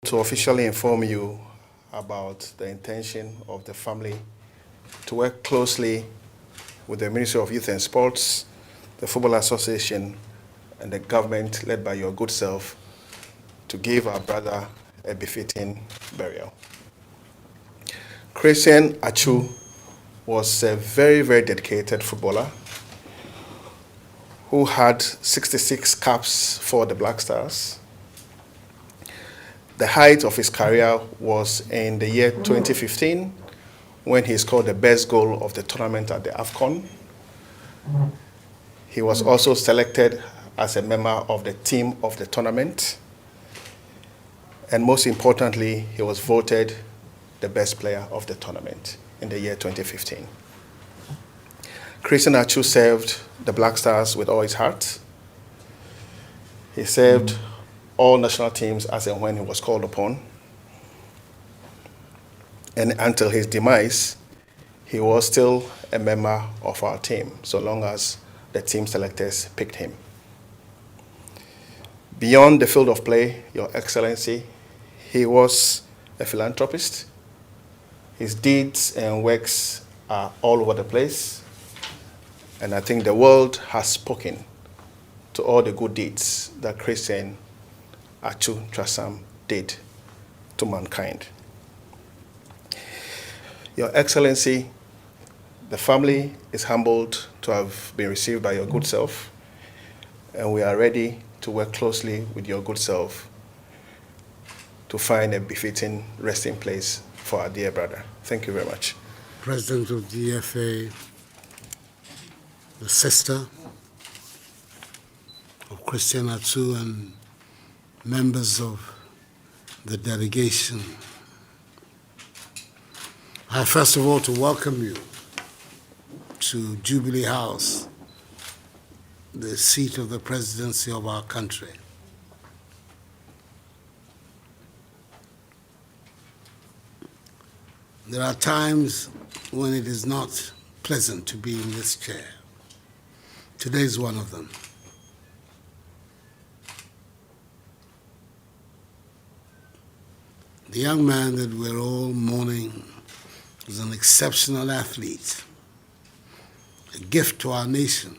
To officially inform you about the intention of the family to work closely with the Ministry of Youth and Sports, the Football Association, and the government led by your good self to give our brother a befitting burial. Christian Achu was a very, very dedicated footballer who had 66 caps for the Black Stars. The height of his career was in the year 2015 when he scored the best goal of the tournament at the AFCON. He was also selected as a member of the team of the tournament. And most importantly, he was voted the best player of the tournament in the year 2015. Christian Achu served the Black Stars with all his heart. He served all national teams as and when he was called upon. And until his demise, he was still a member of our team, so long as the team selectors picked him. Beyond the field of play, Your Excellency, he was a philanthropist. His deeds and works are all over the place. And I think the world has spoken to all the good deeds that Christian Achu Trasam did to mankind. Your Excellency, the family is humbled to have been received by your good self, and we are ready to work closely with your good self to find a befitting resting place for our dear brother. Thank you very much. President of the FA, the sister of Christian Achu, and members of the delegation. I first of all to welcome you to Jubilee House, the seat of the presidency of our country. There are times when it is not pleasant to be in this chair. Today is one of them. The young man that we're all mourning was an exceptional athlete, a gift to our nation.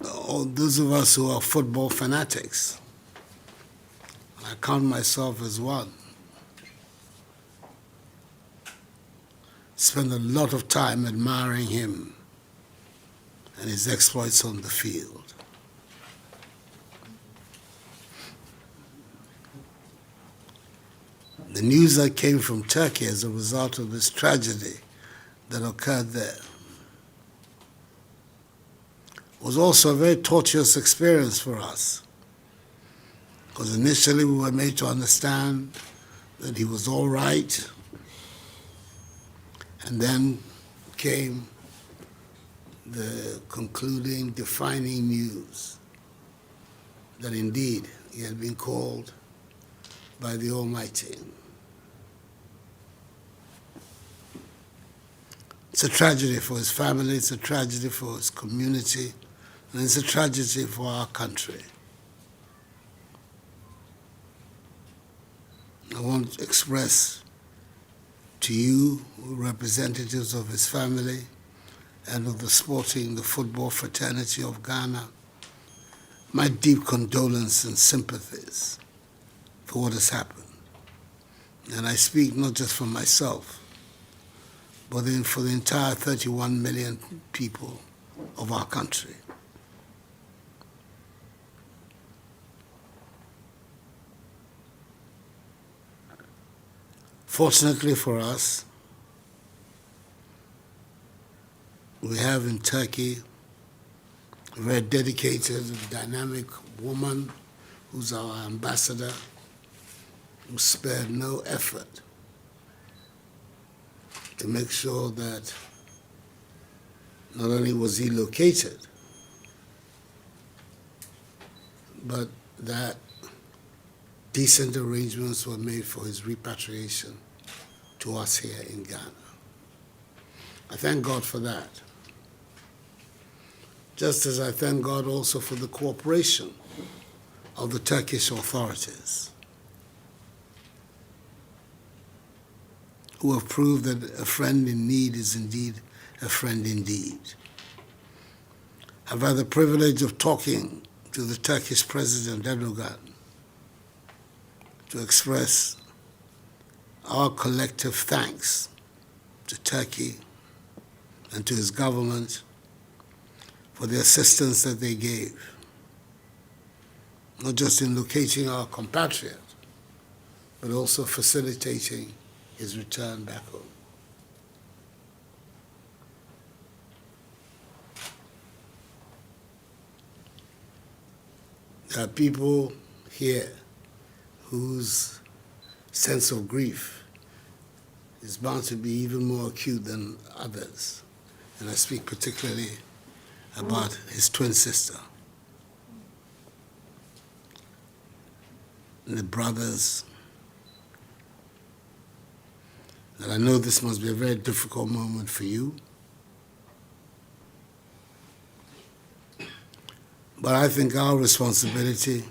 All those of us who are football fanatics, I count myself as one, spend a lot of time admiring him and his exploits on the field. The news that came from Turkey as a result of this tragedy that occurred there was also a very tortuous experience for us, because initially we were made to understand that he was all right, and then came the concluding, defining news that indeed he had been called by the Almighty. It's a tragedy for his family, it's a tragedy for his community, and it's a tragedy for our country. I want to express to you, representatives of his family and of the football fraternity of Ghana, my deep condolence and sympathies for what has happened. And I speak not just for myself, but for the entire 31 million people of our country. Fortunately for us, we have in Turkey a very dedicated, dynamic woman who's our ambassador, who spared no effort to make sure that not only was he located, but that decent arrangements were made for his repatriation to us here in Ghana. I thank God for that. Just as I thank God also for the cooperation of the Turkish authorities, who have proved that a friend in need is indeed a friend indeed. I've had the privilege of talking to the Turkish President Erdogan to express our collective thanks to Turkey and to his government for the assistance that they gave, not just in locating our compatriot, but also facilitating his return back home. There are people here whose sense of grief is bound to be even more acute than others. And I speak particularly about his twin sister and the brothers. And I know this must be a very difficult moment for you. But I think our responsibility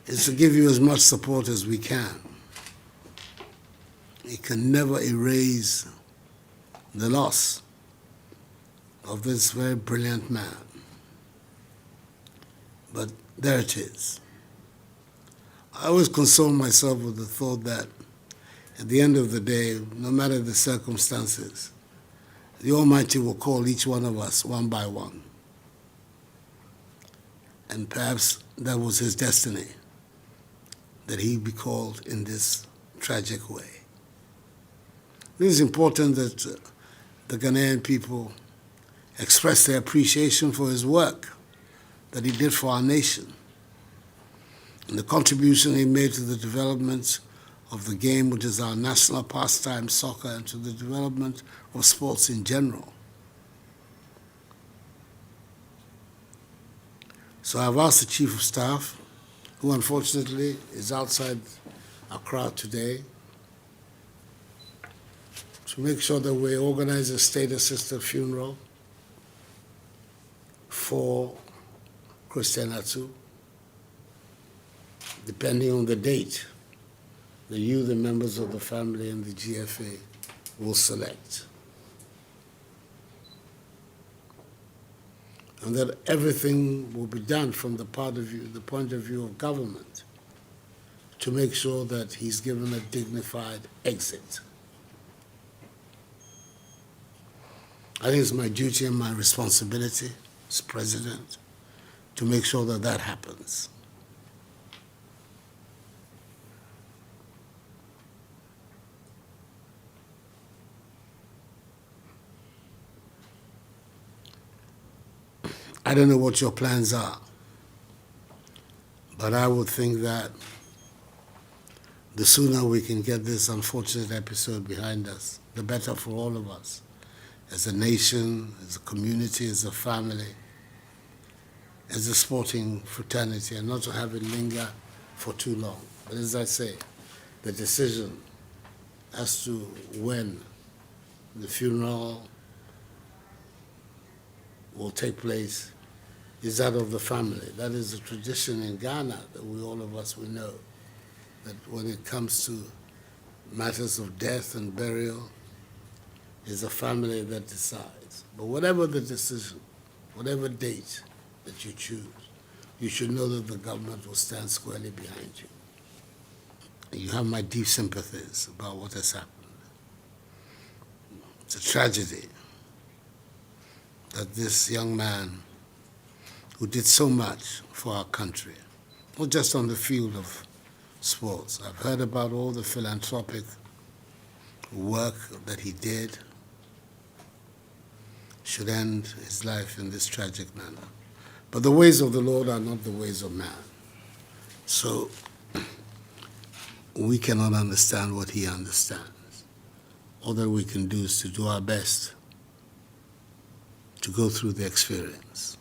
is to give you as much support as we can. It can never erase the loss of this very brilliant man. But there it is. I always console myself with the thought that at the end of the day, no matter the circumstances, the Almighty will call each one of us one by one. And perhaps that was his destiny, that he be called in this tragic way. It is important that the Ghanaian people express their appreciation for his work that he did for our nation and the contribution he made to the development of the game, which is our national pastime, soccer, and to the development of sports in general. So I've asked the Chief of Staff, who unfortunately is outside Accra today, to make sure that we organize a state-assisted funeral for Christian Atsu, depending on the date that you, the members of the family, and the GFA will select. And that everything will be done from the point of view of government to make sure that he's given a dignified exit. I think it's my duty and my responsibility as president to make sure that that happens. I don't know what your plans are, but I would think that the sooner we can get this unfortunate episode behind us, the better for all of us, as a nation, as a community, as a family, as a sporting fraternity, and not to have it linger for too long. But as I say, the decision as to when the funeral will take place is that of the family. That is a tradition in Ghana that all of us will know, that when it comes to matters of death and burial, it's a family that decides. But whatever the decision, whatever date that you choose, you should know that the government will stand squarely behind you. And you have my deep sympathies about what has happened. It's a tragedy that this young man who did so much for our country, not just on the field of sports. I've heard about all the philanthropic work that he did, should end his life in this tragic manner. But the ways of the Lord are not the ways of man. So we cannot understand what he understands. All that we can do is to do our best to go through the experience.